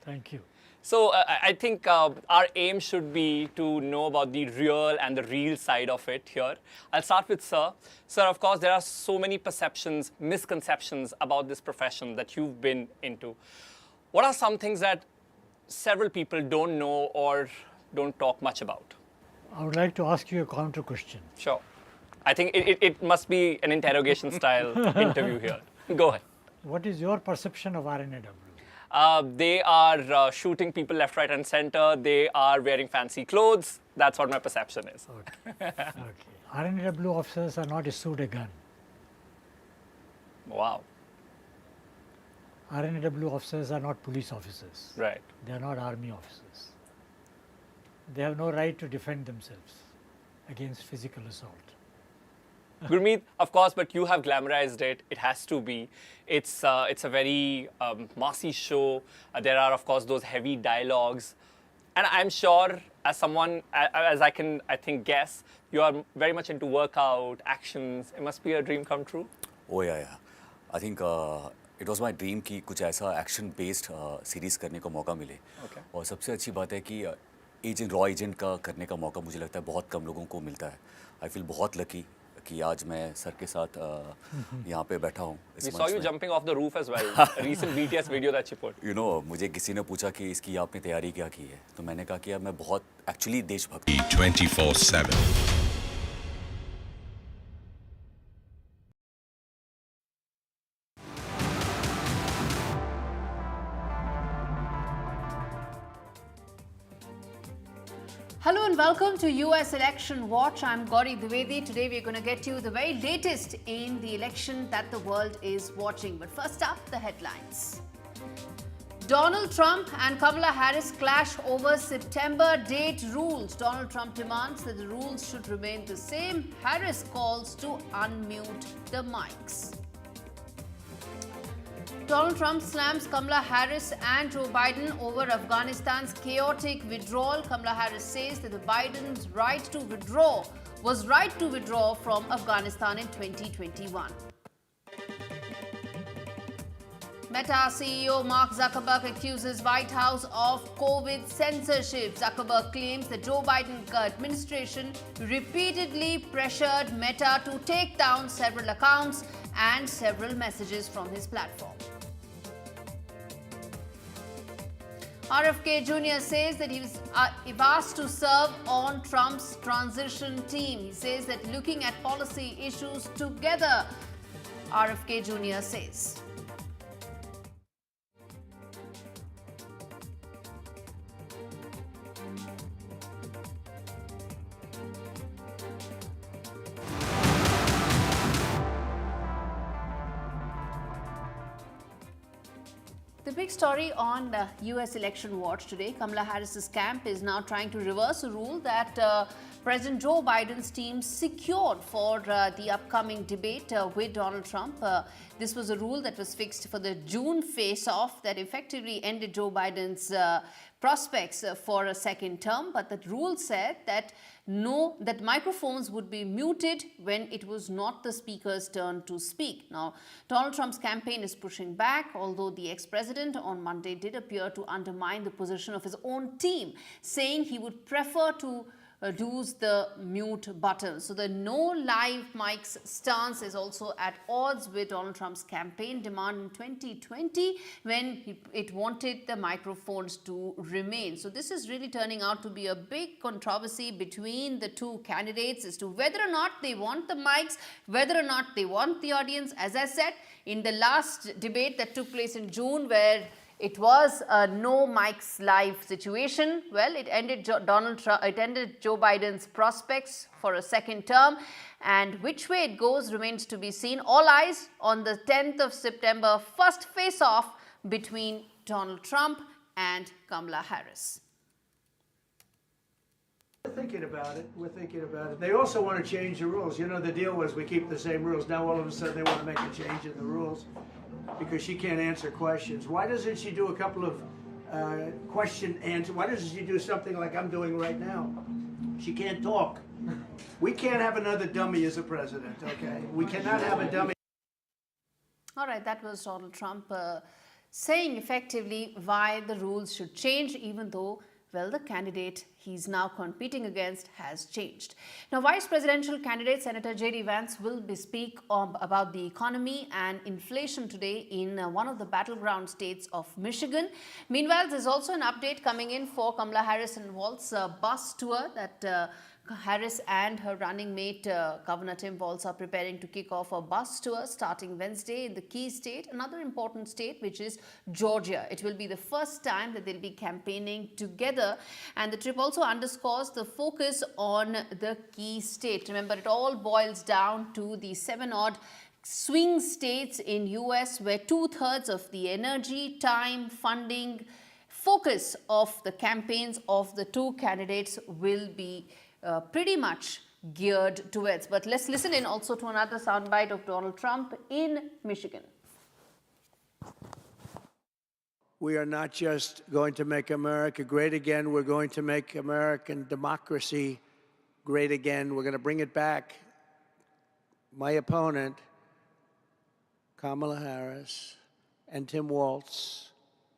Thank you. So I think our aim should be to know about the real and the real side of it here. I'll start with Sir. Sir, of course, there are so many perceptions, misconceptions about this profession that you've been into. What are some things that several people don't know or don't talk much about? I would like to ask you a counter question. Sure. I think it must be an interrogation style interview here. Go ahead. What is your perception of RNAW? They are shooting people left, right, and center. They are wearing fancy clothes. That's what my perception is. Okay. RNAW officers are not issued a gun. Wow. RNAW officers are not police officers. Right. They are not army officers. They have no right to defend themselves against physical assault. Gurmeet, of course, but you have glamorized it. It has to be. It's a very massy show. There are, of course, those heavy dialogues. And I'm sure, as someone, as I think, guess, you are very much into workout, actions. It must be a dream come true. Oh, yeah. I think it was my dream कि कुछ ऐसा action-based series करने का मौका मिले. Okay. और सबसे अच्छी बात है कि रॉ एजेंट का करने का मौका मुझे लगता है बहुत कम लोगों को मिलता है. I feel बहुत lucky कि आज मैं सर के साथ यहाँ पे बैठा हूँ. We saw you jumping off the roof as well. A recent BTS video that you put. You know, मुझे किसी ने पूछा कि इसकी आपने तैयारी क्या की है, तो मैंने कहा कि मैं बहुत actually देशभक्त हूँ. 24/7. Hello and welcome to US Election Watch. I'm Gaurie Dwivedi. Today we're going to get you the very latest in the election that the world is watching. But first up, the headlines. Donald Trump and Kamala Harris clash over September date rules. Donald Trump demands that the rules should remain the same. Harris calls to unmute the mics. Donald Trump slams Kamala Harris and Joe Biden over Afghanistan's chaotic withdrawal. Kamala Harris says that the Biden's right to withdraw was right to withdraw from Afghanistan in 2021. Meta CEO Mark Zukerberg accuses White House of COVID censorship. Zuckerberg claims the Joe Biden administration repeatedly pressured Meta to take down several accounts and several messages from his platform. RFK Jr. says that he was asked to serve on Trump's transition team. He says that looking at policy issues together, RFK Jr. says. The big story on the US Election Watch today, Kamala Harris's camp is now trying to reverse a rule that President Joe Biden's team secured for the upcoming debate with Donald Trump. This was a rule that was fixed for the June face-off that effectively ended Joe Biden's prospects for a second term. But that rule said that that microphones would be muted when it was not the speaker's turn to speak. Now, Donald Trump's campaign is pushing back, although the ex-president on Monday did appear to undermine the position of his own team, saying he would prefer to lose the mute button. So the no live mics stance is also at odds with Donald Trump's campaign demand in 2020 when it wanted the microphones to remain. So this is really turning out to be a big controversy between the two candidates as to whether or not they want the mics, whether or not they want the audience. As I said, in the last debate that took place in June, where it was a no mics live situation, well, it ended Joe Biden's prospects for a second term, and which way it goes remains to be seen. All eyes on the 10th of September, first face-off between Donald Trump and Kamala Harris. We're thinking about it. They also want to change the rules. You know, the deal was we keep the same rules. Now all of a sudden they want to make a change in the rules because she can't answer questions. Why doesn't she do a couple of question answer? Why doesn't she do something like I'm doing right now? She can't talk. We can't have another dummy as a president, okay? We cannot have a dummy. All right, that was Donald Trump saying effectively why the rules should change, even though, well, the candidate he's now competing against has changed. Now, Vice Presidential candidate Senator J.D. Vance will speak about the economy and inflation today in one of the battleground states of Michigan. Meanwhile, there's also an update coming in for Kamala Harris and Walz's bus tour that Harris and her running mate, Governor Tim Walz, are preparing to kick off a bus tour starting Wednesday in the key state, another important state, which is Georgia. It will be the first time that they'll be campaigning together, and the trip also underscores the focus on the key state. Remember, it all boils down to the 7-odd swing states in US where 2/3 of the energy, time, funding, focus of the campaigns of the two candidates will be pretty much geared towards. But let's listen in also to another soundbite of Donald Trump in Michigan. We are not just going to make America great again, we're going to make American democracy great again. We're going to bring it back. My opponent, Kamala Harris, and Tim Walz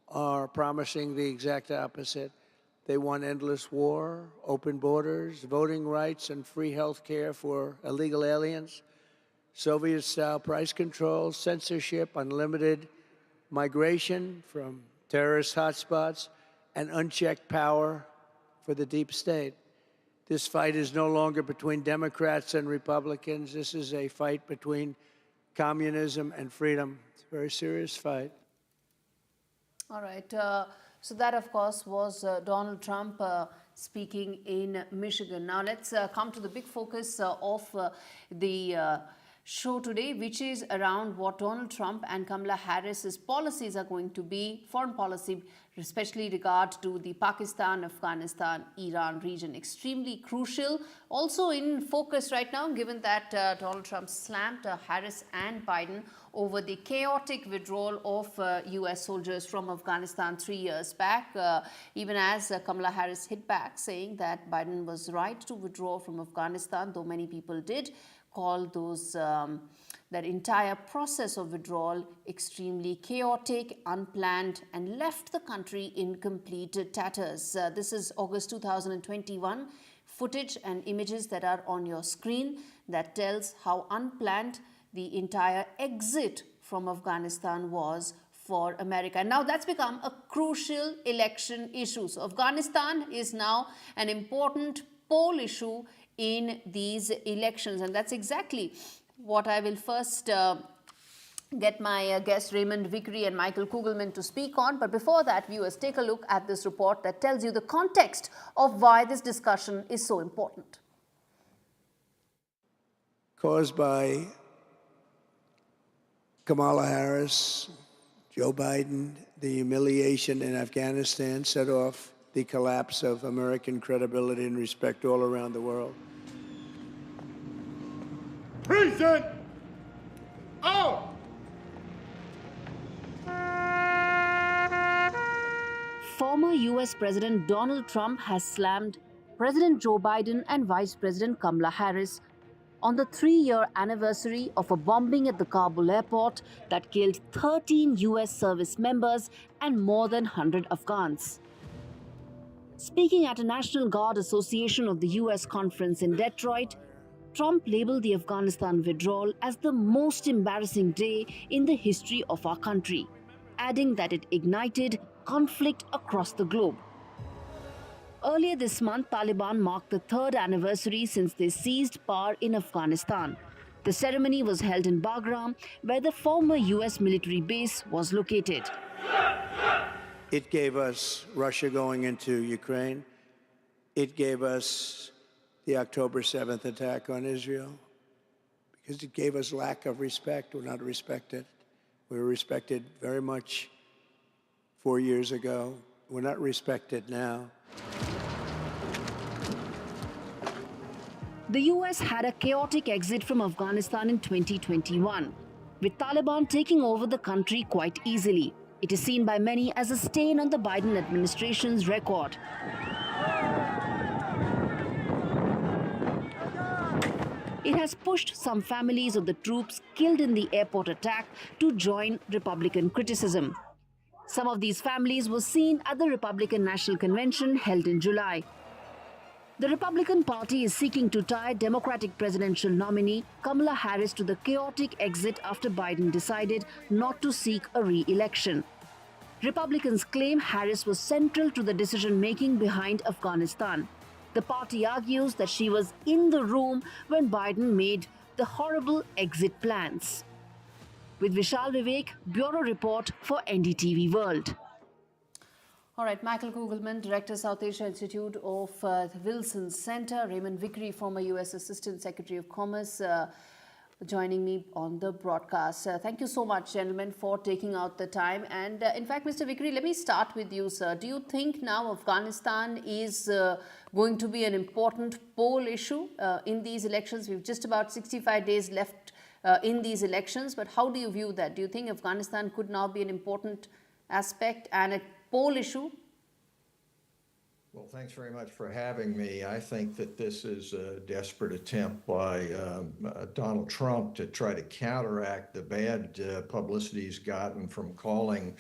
are promising the exact opposite. They want endless war, open borders, voting rights, and free health care for illegal aliens, Soviet-style price controls, censorship, unlimited migration from terrorist hotspots, and unchecked power for the deep state. This fight is no longer between Democrats and Republicans. This is a fight between communism and freedom. It's a very serious fight. All right. So that, of course, was Donald Trump speaking in Michigan. Now let's come to the big focus of the show today, which is around what Donald Trump and Kamala Harris's policies are going to be, foreign policy, especially regard to the Pakistan, Afghanistan, Iran region. Extremely crucial. Also in focus right now, given that Donald Trump slammed Harris and Biden over the chaotic withdrawal of US soldiers from Afghanistan 3 years back, even as Kamala Harris hit back, saying that Biden was right to withdraw from Afghanistan, though many people did call those that entire process of withdrawal extremely chaotic, unplanned, and left the country in complete tatters. This is August 2021 footage and images that are on your screen that tells how unplanned the entire exit from Afghanistan was for America. And now that's become a crucial election issue. So Afghanistan is now an important poll issue in these elections, and that's exactly what I will first get my guests Raymond, Vickory and Michael Kugelman to speak on. But before that, viewers, take a look at this report that tells you the context of why this discussion is so important. Caused by Kamala Harris, Joe Biden, the humiliation in Afghanistan set off the collapse of American credibility and respect all around the world. Present! Oh! Former US President Donald Trump has slammed President Joe Biden and Vice President Kamala Harris on the 3-year anniversary of a bombing at the Kabul airport that killed 13 US service members and more than 100 Afghans. Speaking at a National Guard Association of the US conference in Detroit, Trump labeled the Afghanistan withdrawal as the most embarrassing day in the history of our country, adding that it ignited conflict across the globe. Earlier this month, Taliban marked the 3rd anniversary since they seized power in Afghanistan. The ceremony was held in Bagram, where the former US military base was located. It gave us Russia going into Ukraine. It gave us the October 7th attack on Israel, because it gave us lack of respect. We're not respected. We were respected very much 4 years ago. We're not respected now. The US had a chaotic exit from Afghanistan in 2021, with Taliban taking over the country quite easily. It is seen by many as a stain on the Biden administration's record. It has pushed some families of the troops killed in the airport attack to join Republican criticism. Some of these families were seen at the Republican National Convention held in July. The Republican Party is seeking to tie Democratic presidential nominee Kamala Harris to the chaotic exit after Biden decided not to seek a re-election. Republicans claim Harris was central to the decision-making behind Afghanistan. The party argues that she was in the room when Biden made the horrible exit plans. With Vishal Vivek, Bureau Report for NDTV World. All right, Michael Kugelman, Director, South Asia Institute of the Wilson Center, Raymond Vickory, former U.S. Assistant Secretary of Commerce, joining me on the broadcast. Thank you so much, gentlemen, for taking out the time. And in fact, Mr. Vickory, let me start with you, sir. Do you think now Afghanistan is going to be an important poll issue in these elections? We've just about 65 days left in these elections, but how do you view that? Do you think Afghanistan could now be an important aspect and a poll issue? Well, thanks very much for having me. I think that this is a desperate attempt by Donald Trump to try to counteract the bad publicity he's gotten from calling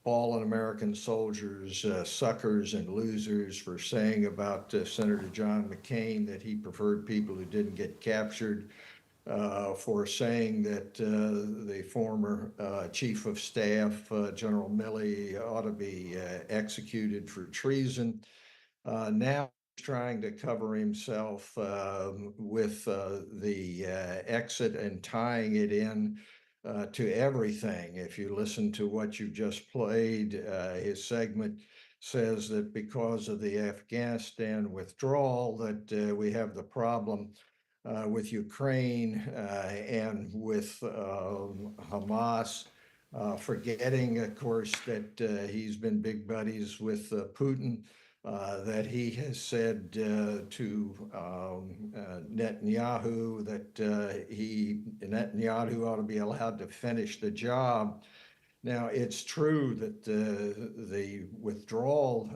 fallen American soldiers suckers and losers, for saying about Senator John McCain that he preferred people who didn't get captured, for saying that the former Chief of Staff, General Milley, ought to be executed for treason. Now he's trying to cover himself with the exit and tying it in to everything. If you listen to what you just played, his segment says that because of the Afghanistan withdrawal that we have the problem with Ukraine and with Hamas, forgetting, of course, that he's been big buddies with Putin, that he has said to Netanyahu that Netanyahu ought to be allowed to finish the job. Now, it's true that the withdrawal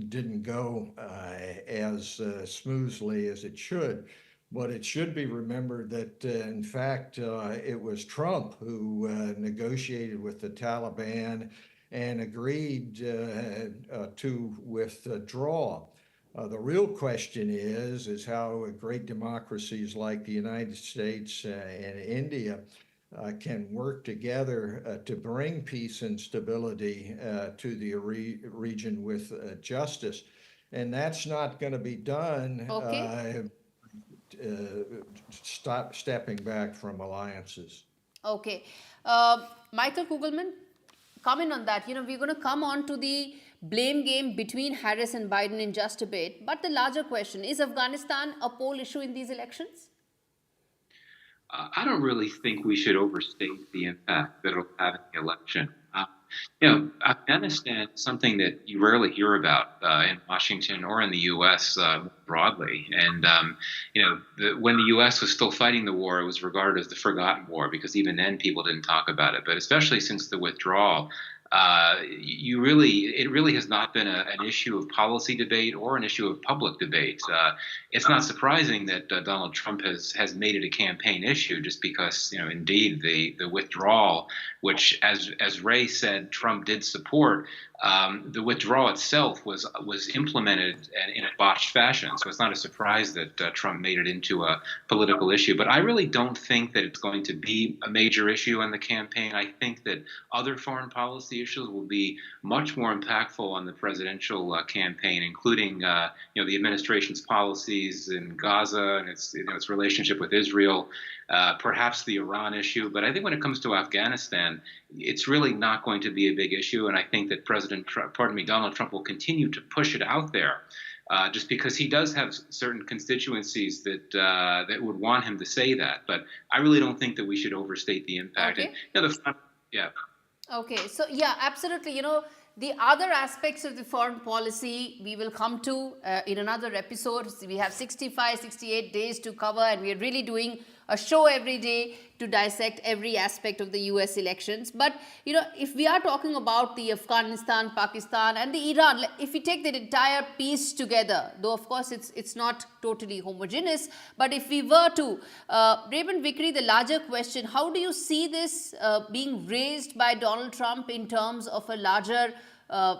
didn't go as smoothly as it should. But it should be remembered that, in fact, it was Trump who negotiated with the Taliban and agreed to withdraw. The real question is how great democracies like the United States and India can work together to bring peace and stability to the region with justice. And that's not going to be done. Okay. Stepping back from alliances. Okay. Michael Kugelman, comment on that. You know, we're going to come on to the blame game between Harris and Biden in just a bit. But the larger question, is Afghanistan a poll issue in these elections? I don't really think we should overstate the impact that it'll have in the election. You know, Afghanistan is something that you rarely hear about in Washington or in the U.S. Broadly. And, you know, when the U.S. was still fighting the war, it was regarded as the forgotten war, because even then people didn't talk about it. But especially since the withdrawal, it really has not been an issue of policy debate or an issue of public debate. It's not surprising that Donald Trump has made it a campaign issue, just because, you know, indeed the withdrawal, which, as Ray said, Trump did support. The withdrawal itself was implemented in a botched fashion, so it's not a surprise that Trump made it into a political issue. But I really don't think that it's going to be a major issue in the campaign. I think that other foreign policy issues will be much more impactful on the presidential campaign, including you know, the administration's policies in Gaza and its relationship with Israel. Perhaps the Iran issue, but I think when it comes to Afghanistan, it's really not going to be a big issue, and I think that Donald Trump will continue to push it out there, just because he does have certain constituencies that would want him to say that. But I really don't think that we should overstate the impact. Okay. And, you know, Okay, so yeah, absolutely. You know, the other aspects of the foreign policy we will come to in another episode. We have 65, 68 days to cover, and we are really doing a show every day to dissect every aspect of the US elections. But, you know, if we are talking about the Afghanistan, Pakistan and the Iran, if we take that entire piece together, though of course it's not totally homogeneous, but if we were to, Raymond, Vickory, the larger question, how do you see this being raised by Donald Trump in terms of a larger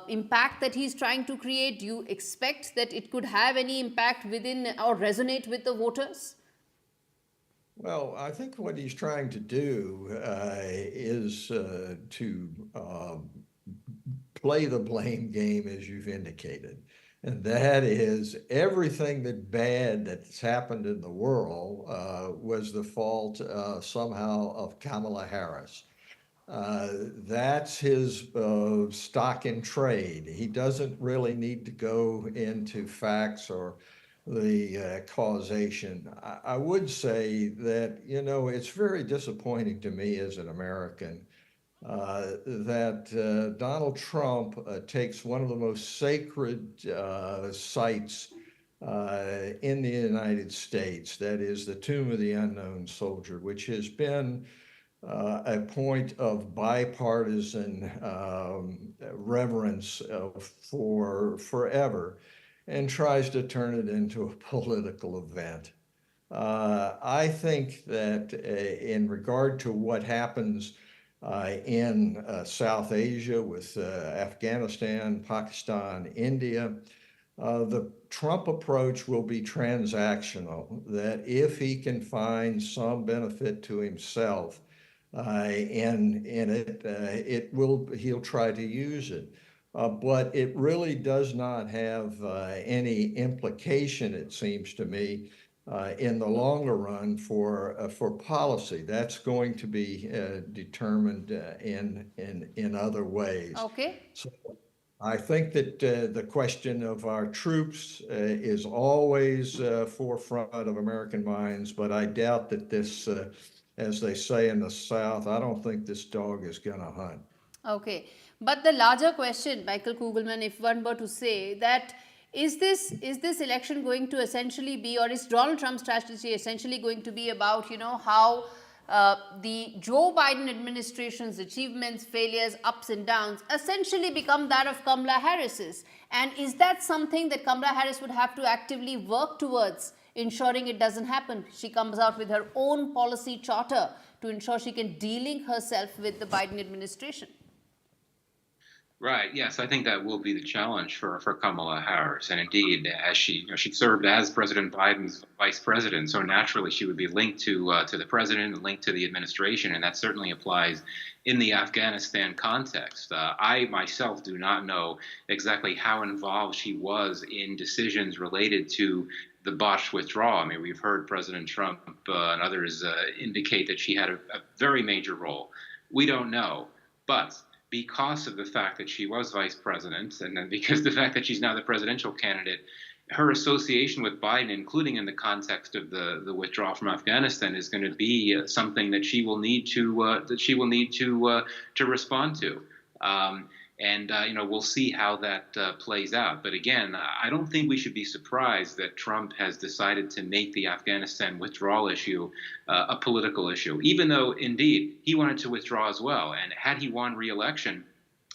impact that he's trying to create? Do you expect that it could have any impact within or resonate with the voters? Well, I think what he's trying to do is to play the blame game, as you've indicated. And that is everything bad that's happened in the world was the fault somehow of Kamala Harris. That's his stock in trade. He doesn't really need to go into facts or the causation. I would say that, you know, it's very disappointing to me as an American that Donald Trump takes one of the most sacred sites in the United States, that is the Tomb of the Unknown Soldier, which has been a point of bipartisan reverence for forever, and tries to turn it into a political event. I think that in regard to what happens in South Asia with Afghanistan, Pakistan, India, the Trump approach will be transactional, that if he can find some benefit to himself in it, he'll try to use it. But it really does not have any implication, it seems to me, in the longer run for policy. That's going to be determined in other ways. Okay. So I think that the question of our troops is always forefront of American minds, but I doubt that this, as they say in the South, I don't think this dog is going to hunt. Okay. But the larger question, Michael Kugelman, if one were to say that, is this election going to essentially be, or is Donald Trump's strategy essentially going to be about, you know, how the Joe Biden administration's achievements, failures, ups and downs essentially become that of Kamala Harris's? And is that something that Kamala Harris would have to actively work towards ensuring it doesn't happen? She comes out with her own policy charter to ensure she can de-link herself with the Biden administration. Right. Yes, I think that will be the challenge for Kamala Harris. And indeed, as she served as President Biden's vice president, so naturally she would be linked to the president and linked to the administration, and that certainly applies in the Afghanistan context. I myself do not know exactly how involved she was in decisions related to the botched withdrawal. I mean, we've heard President Trump and others indicate that she had a very major role. We don't know, but because of the fact that she was vice president, and then because the fact that she's now the presidential candidate, her association with Biden, including in the context of the withdrawal from Afghanistan, is going to be something that she will need to respond to. You know, we'll see how that plays out. But again, I don't think we should be surprised that Trump has decided to make the Afghanistan withdrawal issue a political issue, even though, indeed, he wanted to withdraw as well. And had he won re-election,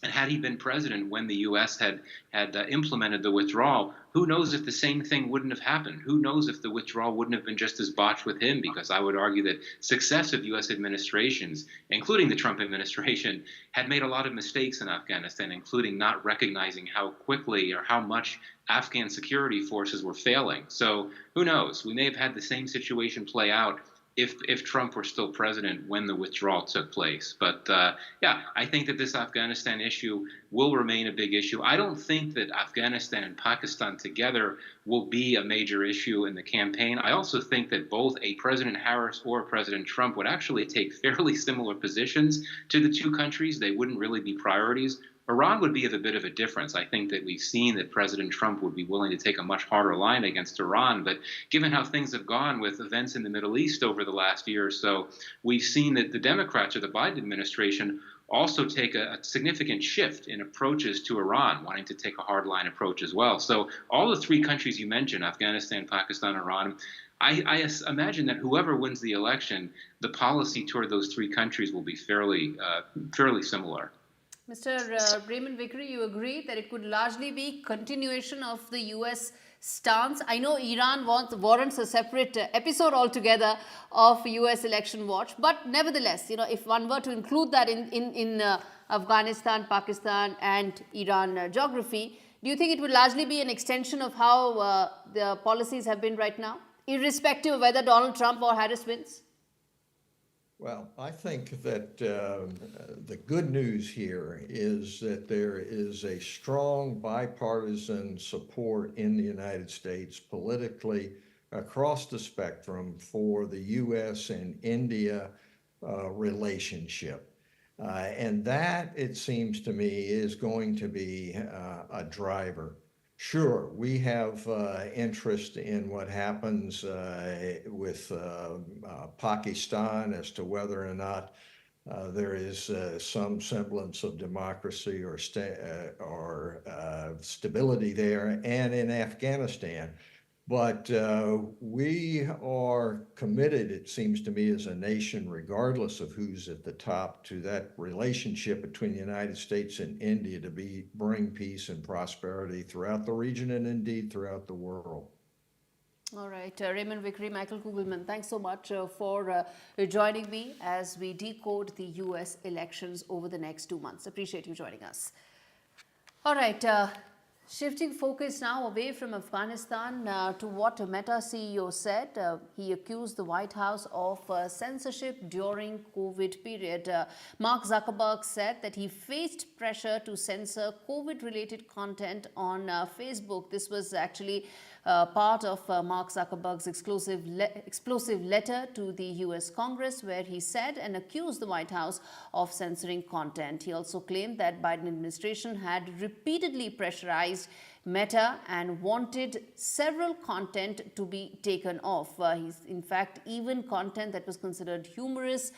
and had he been president when the U.S. had implemented the withdrawal, who knows if the same thing wouldn't have happened? Who knows if the withdrawal wouldn't have been just as botched with him? Because I would argue that successive U.S. administrations, including the Trump administration, had made a lot of mistakes in Afghanistan, including not recognizing how quickly or how much Afghan security forces were failing. So who knows? We may have had the same situation play out if Trump were still president when the withdrawal took place. But yeah, I think that this Afghanistan issue will remain a big issue. I don't think that Afghanistan and Pakistan together will be a major issue in the campaign. I also think that both a President Harris or President Trump would actually take fairly similar positions to the two countries. They wouldn't really be priorities. Iran would be a bit of a difference. I think that we've seen that President Trump would be willing to take a much harder line against Iran. But given how things have gone with events in the Middle East over the last year or so, we've seen that the Democrats or the Biden administration also take a significant shift in approaches to Iran, wanting to take a hardline approach as well. So all the three countries you mentioned, Afghanistan, Pakistan, Iran, I imagine that whoever wins the election, the policy toward those three countries will be fairly similar. Mr. Raymond Vickory, you agree that it could largely be continuation of the U.S. stance? I know Iran warrants a separate episode altogether of U.S. election watch, but nevertheless, if one were to include that in Afghanistan, Pakistan, and Iran geography, do you think it would largely be an extension of how the policies have been right now, irrespective of whether Donald Trump or Harris wins? Well, I think that the good news here is that there is a strong bipartisan support in the United States politically across the spectrum for the U.S. and India relationship. And that, it seems to me, is going to be a driver. Sure, we have interest in what happens with Pakistan as to whether or not there is some semblance of democracy or stability there, and in Afghanistan. But we are committed, it seems to me, as a nation, regardless of who's at the top, to that relationship between the United States and India to bring peace and prosperity throughout the region and indeed throughout the world. All right, Raymond, Vickory, Michael Kugelman, thanks so much for joining me as we decode the U.S. elections over the next 2 months. Appreciate you joining us. All right. Shifting focus now away from Afghanistan to what Meta CEO said. He accused the White House of censorship during COVID period. Mark Zukerberg said that he faced pressure to censor COVID-related content on Facebook. This was actually part of Mark Zuckerberg's explosive letter to the US Congress, where he said and accused the White House of censoring content. He also claimed that Biden administration had repeatedly pressurized Meta and wanted several content to be taken off. In fact, even content that was considered humorous,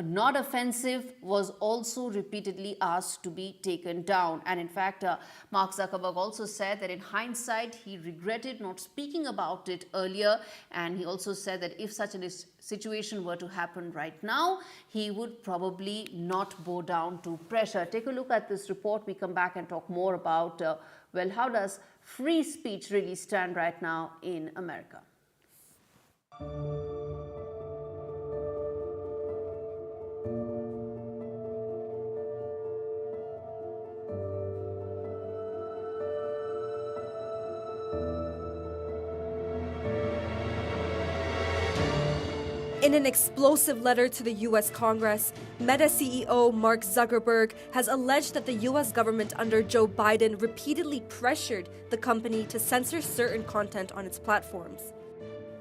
not offensive, was also repeatedly asked to be taken down. And in fact, Mark Zuckerberg also said that in hindsight, he regretted not speaking about it earlier. And he also said that if such a situation were to happen right now, he would probably not bow down to pressure. Take a look at this report. We come back and talk more about, well, how does free speech really stand right now in America? In an explosive letter to the U.S. Congress, Meta CEO Mark Zuckerberg has alleged that the U.S. government under Joe Biden repeatedly pressured the company to censor certain content on its platforms.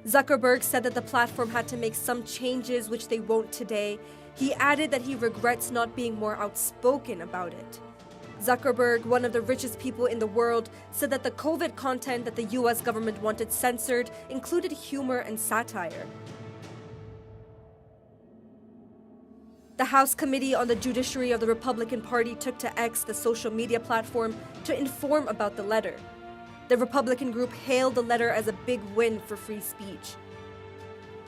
Zuckerberg said that the platform had to make some changes which they won't today. He added that he regrets not being more outspoken about it. Zuckerberg, one of the richest people in the world, said that the COVID content that the U.S. government wanted censored included humor and satire. The House Committee on the Judiciary of the Republican Party took to X, the social media platform, to inform about the letter. The Republican group hailed the letter as a big win for free speech.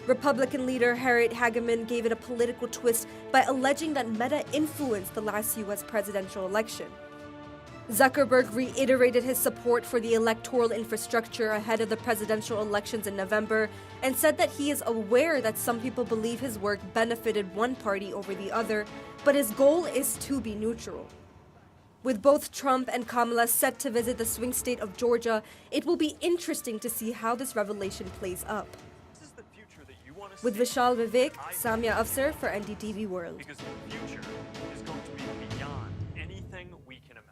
Republican leader Harriet Hageman gave it a political twist by alleging that Meta influenced the last U.S. presidential election. Zuckerberg reiterated his support for the electoral infrastructure ahead of the presidential elections in November and said that he is aware that some people believe his work benefited one party over the other, but his goal is to be neutral. With both Trump and Kamala set to visit the swing state of Georgia, it will be interesting to see how this revelation plays up. With Vishal Vivek, Samia Afsar for NDTV World. Because the future is going to be beyond anything we can imagine.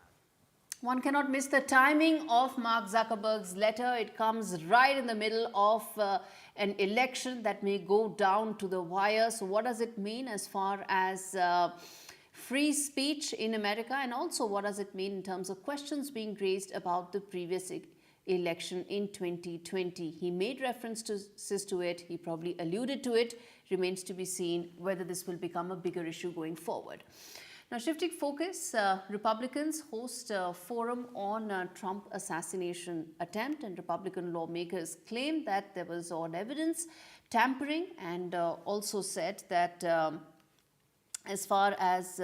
One cannot miss the timing of Mark Zuckerberg's letter. It comes right in the middle of an election that may go down to the wire. So what does it mean as far as free speech in America, and also what does it mean in terms of questions being raised about the previous election in 2020? He made reference to it. He probably alluded to it. Remains to be seen whether this will become a bigger issue going forward. Now, shifting focus, Republicans host a forum on Trump assassination attempt, and Republican lawmakers claim that there was on evidence tampering, and also said that as far as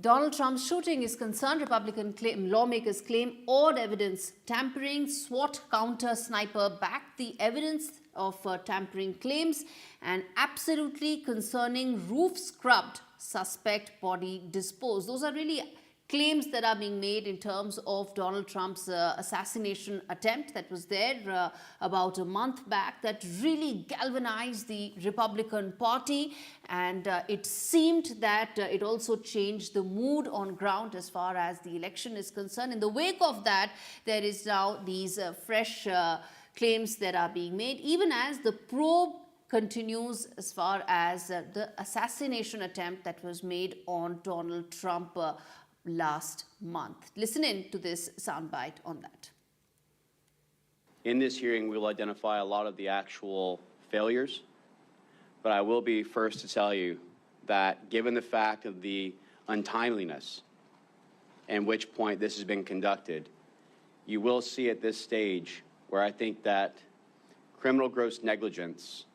Donald Trump's shooting is concerned, Republican lawmakers claim odd evidence tampering. SWAT counter sniper backed the evidence of tampering claims, and absolutely concerning roof scrubbed, suspect body disposed. Those are really claims that are being made in terms of Donald Trump's assassination attempt that was there about a month back, that really galvanized the Republican Party, and it seemed that it also changed the mood on ground as far as the election is concerned. In the wake of that, there is now these fresh claims that are being made, even as the probe continues as far as the assassination attempt that was made on Donald Trump last month. Listen in to this soundbite on that. In this hearing, we will identify a lot of the actual failures, but I will be first to tell you that given the fact of the untimeliness and which point this has been conducted, you will see at this stage where I think that criminal gross negligence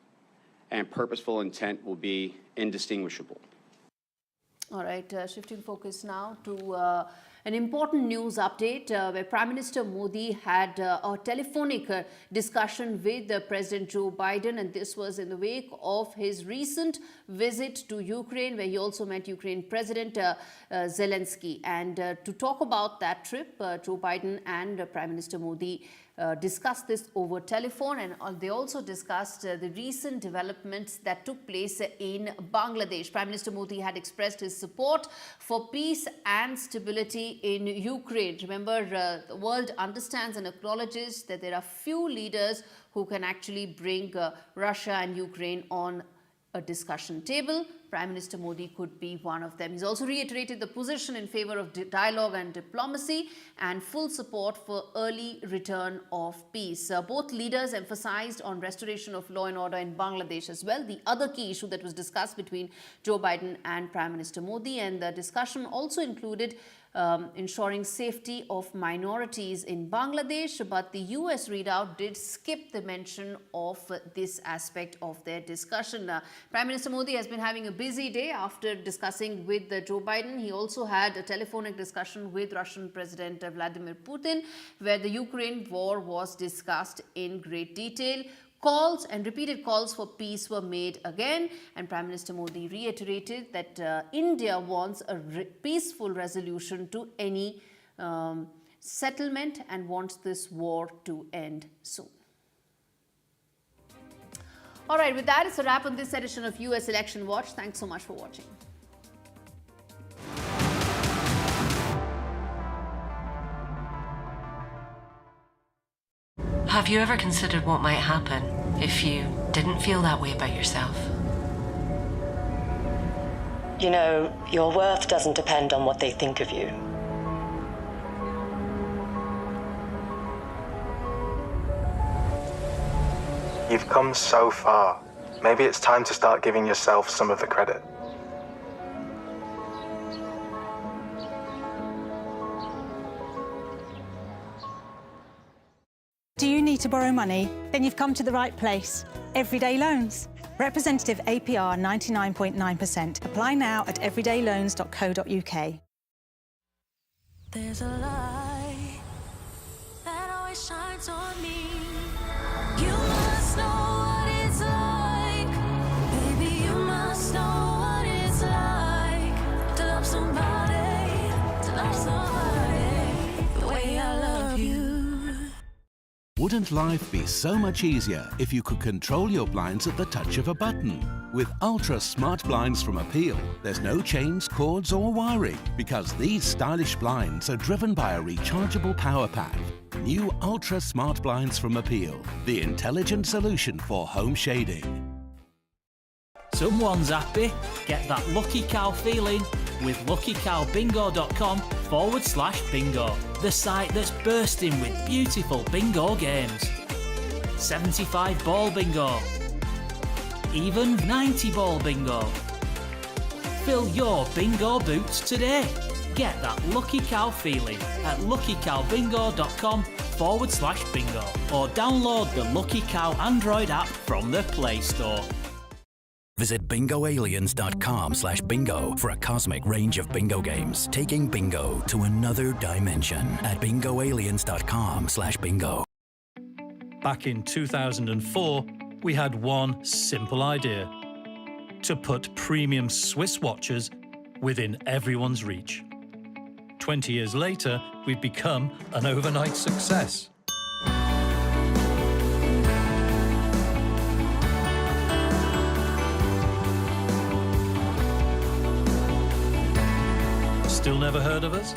and purposeful intent will be indistinguishable. All right, shifting focus now to an important news update where Prime Minister Modi had a telephonic discussion with President Joe Biden, and this was in the wake of his recent visit to Ukraine, where he also met Ukraine President Zelensky. And to talk about that trip, Joe Biden and Prime Minister Modi discussed this over telephone, and they also discussed the recent developments that took place in Bangladesh. Prime Minister Modi had expressed his support for peace and stability in Ukraine. Remember, the world understands and acknowledges that there are few leaders who can actually bring Russia and Ukraine on a discussion table. Prime Minister Modi could be one of them. He's also reiterated the position in favor of dialogue and diplomacy and full support for early return of peace. Both leaders emphasized on restoration of law and order in Bangladesh as well, the other key issue that was discussed between Joe Biden and Prime Minister Modi. And the discussion also included ensuring safety of minorities in Bangladesh, but the US readout did skip the mention of this aspect of their discussion. Prime Minister Modi has been having a busy day after discussing with Joe Biden. He also had a telephonic discussion with Russian President Vladimir Putin, where the Ukraine war was discussed in great detail. Calls and repeated calls for peace were made again, and Prime Minister Modi reiterated that India wants a peaceful resolution to any settlement and wants this war to end soon. All right, with that, it's a wrap on this edition of US Election Watch. Thanks so much for watching. Have you ever considered what might happen if you didn't feel that way about yourself? You know, your worth doesn't depend on what they think of you. You've come so far. Maybe it's time to start giving yourself some of the credit. Do you need to borrow money? Then you've come to the right place. Everyday Loans. Representative APR 99.9%. Apply now at everydayloans.co.uk. There's a light that always shines on me. You must know what it's like. Baby, you must know what it's like to love somebody, the way I love you. Wouldn't life be so much easier if you could control your blinds at the touch of a button? With Ultra Smart Blinds from Appeal, there's no chains, cords or wiring, because these stylish blinds are driven by a rechargeable power pack. New Ultra Smart Blinds from Appeal, the intelligent solution for home shading. Someone's happy. Get that lucky cow feeling with luckycowbingo.com/bingo, the site that's bursting with beautiful bingo games. 75 ball bingo, even 90 ball bingo, Fill your bingo boots today. Get that lucky cow feeling at luckycowbingo.com/bingo or download the Lucky Cow Android app from the Play Store. Visit bingoaliens.com/bingo for a cosmic range of bingo games, taking bingo to another dimension at bingoaliens.com/bingo. Back in 2004, we had one simple idea: to put premium Swiss watches within everyone's reach. 20 years later, we've become an overnight success. Still never heard of us?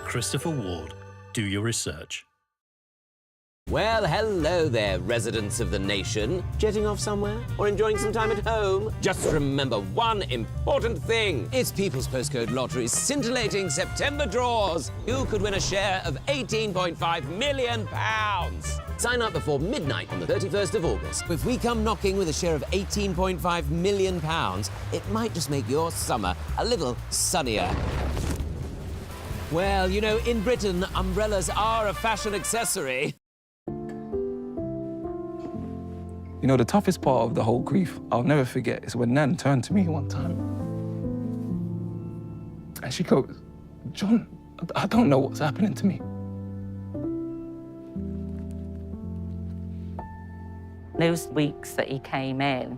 Christopher Ward. Do your research. Well, hello there, residents of the nation. Jetting off somewhere or enjoying some time at home? Just remember one important thing. It's People's Postcode Lottery's scintillating September draws. You could win a share of £18.5 million. Sign up before midnight on the 31st of August. If we come knocking with a share of £18.5 million, it might just make your summer a little sunnier. Well, you know, in Britain, umbrellas are a fashion accessory. You know, the toughest part of the whole grief, I'll never forget, is when Nan turned to me one time. And she goes, "John, I don't know what's happening to me." Those weeks that he came in,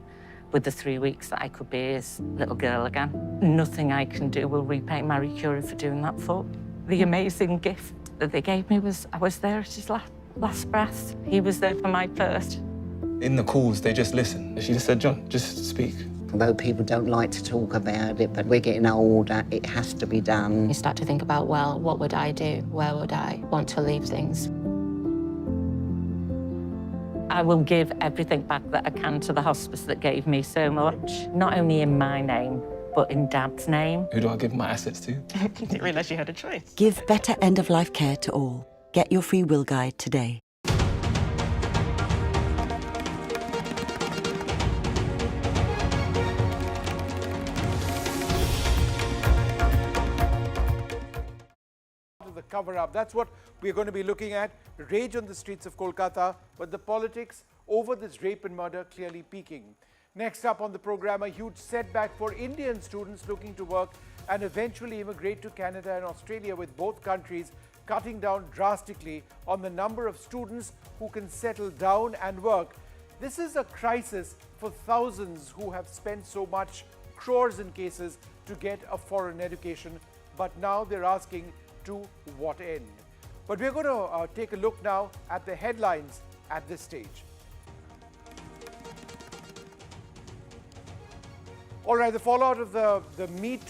with the 3 weeks that I could be his little girl again, nothing I can do will repay Marie Curie for doing that for. The amazing gift that they gave me was I was there at his last breath. He was there for my first. In the calls, they just listen. She just said, "John, just speak." Although people don't like to talk about it, but we're getting older, it has to be done. You start to think about, well, what would I do? Where would I want to leave things? I will give everything back that I can to the hospice that gave me so much, not only in my name, but in Dad's name. Who do I give my assets to? Didn't realise you had a choice. Give better end-of-life care to all. Get your free will guide today. The cover-up. That's what we're going to be looking at. Rage on the streets of Kolkata, but the politics over this rape and murder clearly peaking. Next up on the program, a huge setback for Indian students looking to work and eventually immigrate to Canada and Australia, with both countries cutting down drastically on the number of students who can settle down and work. This is a crisis for thousands who have spent so much, crores in cases, to get a foreign education, but now they're asking to what end? But we're going to take a look now at the headlines at this stage. All right, the fallout of the Me Too